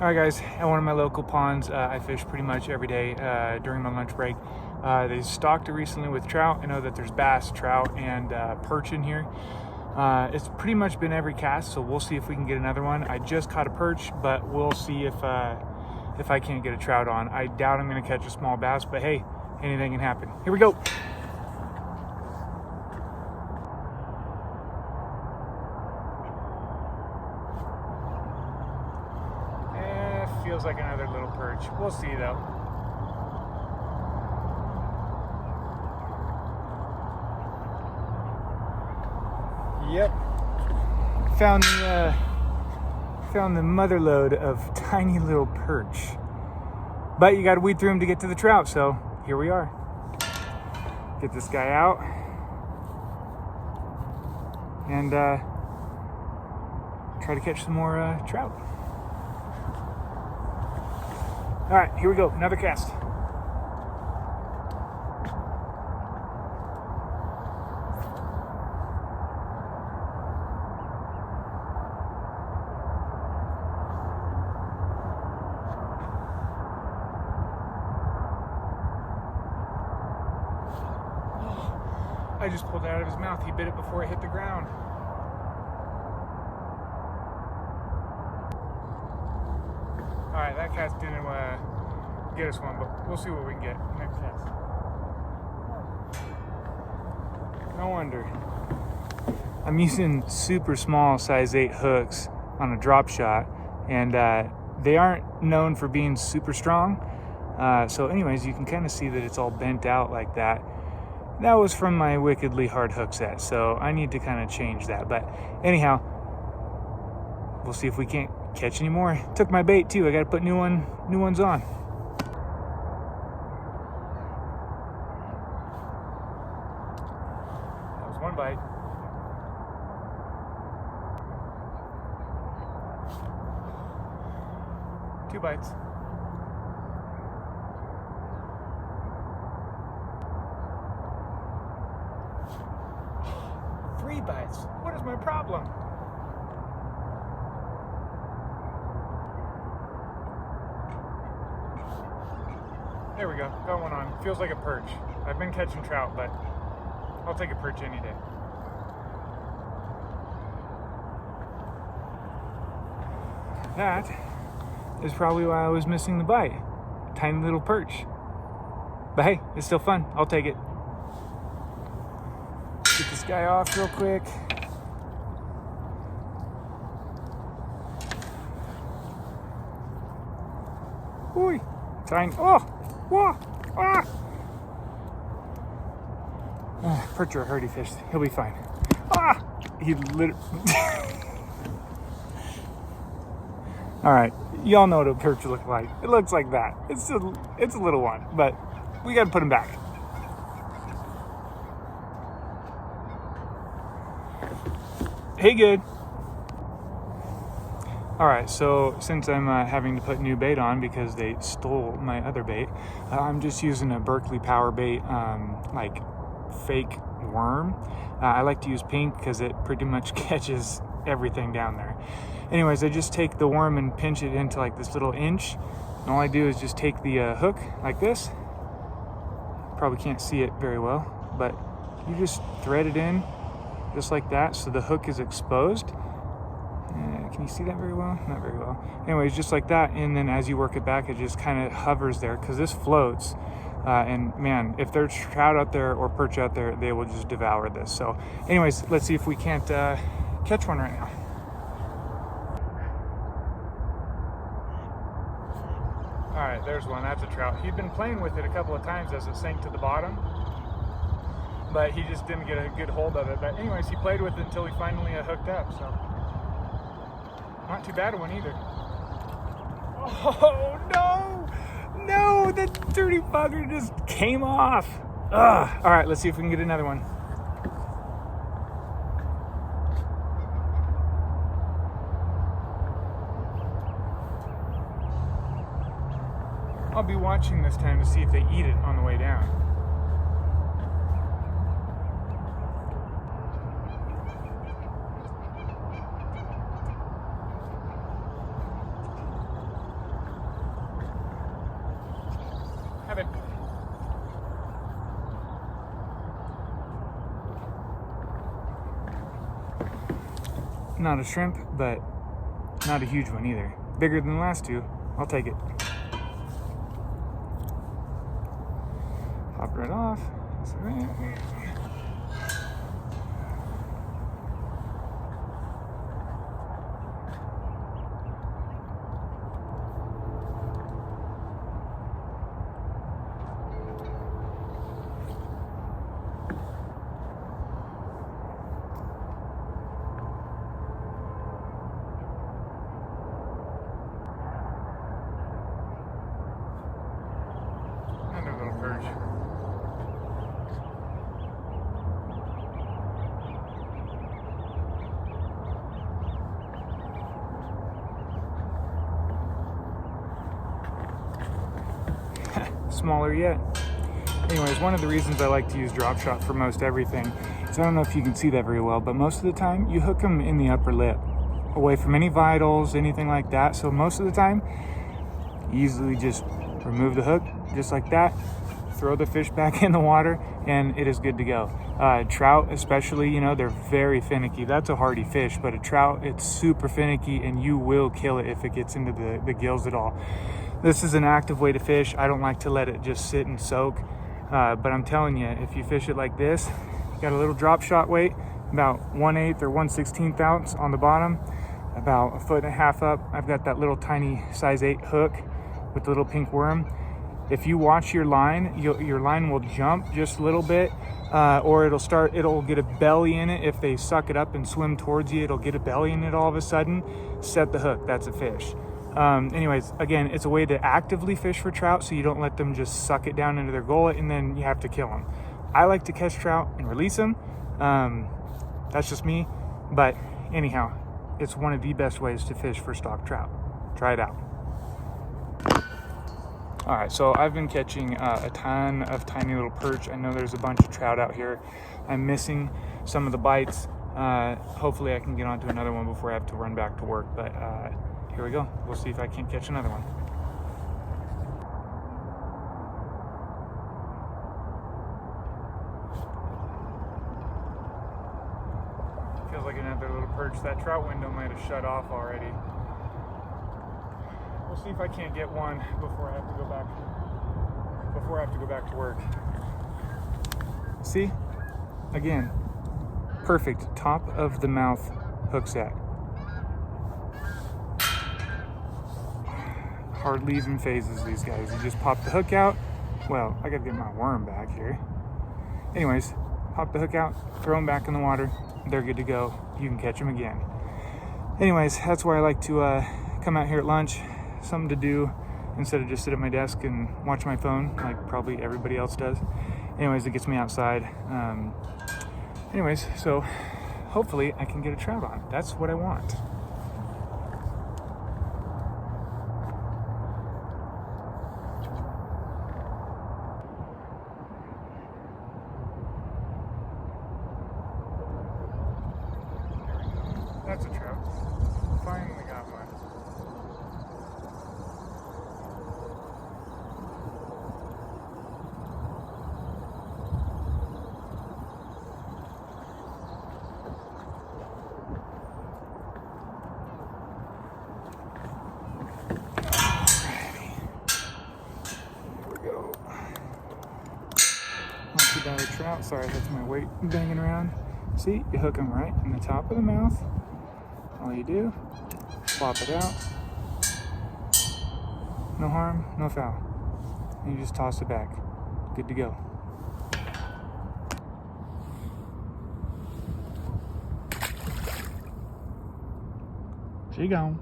Alright guys, at one of my local ponds, I fish pretty much every day during my lunch break. They stocked it recently with trout. I know that there's bass, trout, and perch in here. It's pretty much been every cast, so we'll see if we can get another one. I just caught a perch, but we'll see if I can't get a trout on. I doubt I'm going to catch a small bass, but hey, anything can happen. Here we go. Feels like another little perch. We'll see though. Yep. Found the mother lode of tiny little perch. But you got to weed through them to get to the trout, so here we are. Get this guy out. And try to catch some more trout. All right, here we go, another cast. I just pulled it out of his mouth. He bit it before it hit the ground. All right, that cast didn't get us one, but we'll see what we can get next cast. No wonder. I'm using super small size 8 hooks on a drop shot, and they aren't known for being super strong. So anyways, you can kind of see that it's all bent out like that. That was from my wickedly hard hook set, so I need to kind of change that. But anyhow, we'll see if we can't catch any more. Took my bait too. I got to put new ones on. That was one bite. Two bites. Three bites. What is my problem? There we go, got one on. Feels like a perch. I've been catching trout, but I'll take a perch any day. That is probably why I was missing the bite. Tiny little perch. But hey, it's still fun. I'll take it. Get this guy off real quick. Ooh, tiny. Oh, whoa, ah. Perch or hardy fish. He'll be fine. Ah, he literally. All right, y'all know what a perch looks like. It looks like that. It's a little one, but we got to put him back. Hey, good. All right, so since I'm having to put new bait on because they stole my other bait, I'm just using a Berkeley Power Bait, like fake worm. I like to use pink because it pretty much catches everything down there. Anyways, I just take the worm and pinch it into like this little inch. And all I do is just take the hook like this. Probably can't see it very well, but you just thread it in just like that, so the hook is exposed. Can you see that very well? Not very well. Anyways, just like that, and then as you work it back, it just kind of hovers there because this floats. And man, if there's trout out there or perch out there, they will just devour this. So anyways, let's see if we can't catch one right now. All right, there's one. That's a trout. He'd been playing with it a couple of times as it sank to the bottom, but he just didn't get a good hold of it. But anyways, he played with it until he finally hooked up, so not too bad a one either. Oh no, that dirty bugger just came off. Ugh. All right, let's see if we can get another one. I'll be watching this time to see if they eat it on the way down. Have it. Not a shrimp, but not a huge one either. Bigger than the last two. I'll take it. Pop right off. Another little perch. Smaller yet. Anyways, one of the reasons I like to use drop shot for most everything is, I don't know if you can see that very well, but most of the time you hook them in the upper lip, away from any vitals, anything like that. So most of the time, easily just remove the hook, just like that, throw the fish back in the water, and it is good to go. Trout especially, you know, they're very finicky. That's a hardy fish, but a trout, it's super finicky, and you will kill it if it gets into the gills at all. This is an active way to fish. I don't like to let it just sit and soak, but I'm telling you, if you fish it like this, you got a little drop shot weight, about 1/8 or 1/16 ounce on the bottom, about 1.5 foot up. I've got that little tiny size 8 hook with the little pink worm. If you watch your line, your line will jump just a little bit, or it'll get a belly in it. If they suck it up and swim towards you, it'll get a belly in it all of a sudden. Set the hook, that's a fish. Anyways, again, it's a way to actively fish for trout, so you don't let them just suck it down into their gullet and then you have to kill them. I like to catch trout and release them. That's just me, but anyhow, it's one of the best ways to fish for stock trout. Try it out. All right, so I've been catching a ton of tiny little perch. I know there's a bunch of trout out here. I'm missing some of the bites. Hopefully I can get onto another one before I have to run back to work, but here we go. We'll see if I can catch another one. Feels like another little perch. That trout window might have shut off already. We'll see if I can't get one before I have to go back to work. See? Again, perfect top of the mouth hook set. Hardly even phases these guys. You just pop the hook out. Well, I gotta get my worm back here. Anyways, pop the hook out, throw them back in the water. They're good to go. You can catch them again. Anyways, that's why I like to come out here at lunch. Something to do instead of just sit at my desk and watch my phone like probably everybody else does. Anyways, it gets me outside. Anyways, so hopefully I can get a trout on. That's what I want. That's a trout. Finally got one. $2 trout. Sorry, that's my weight banging around. See, you hook them right in the top of the mouth. All you do, plop it out. No harm, no foul. And you just toss it back. Good to go. She gone.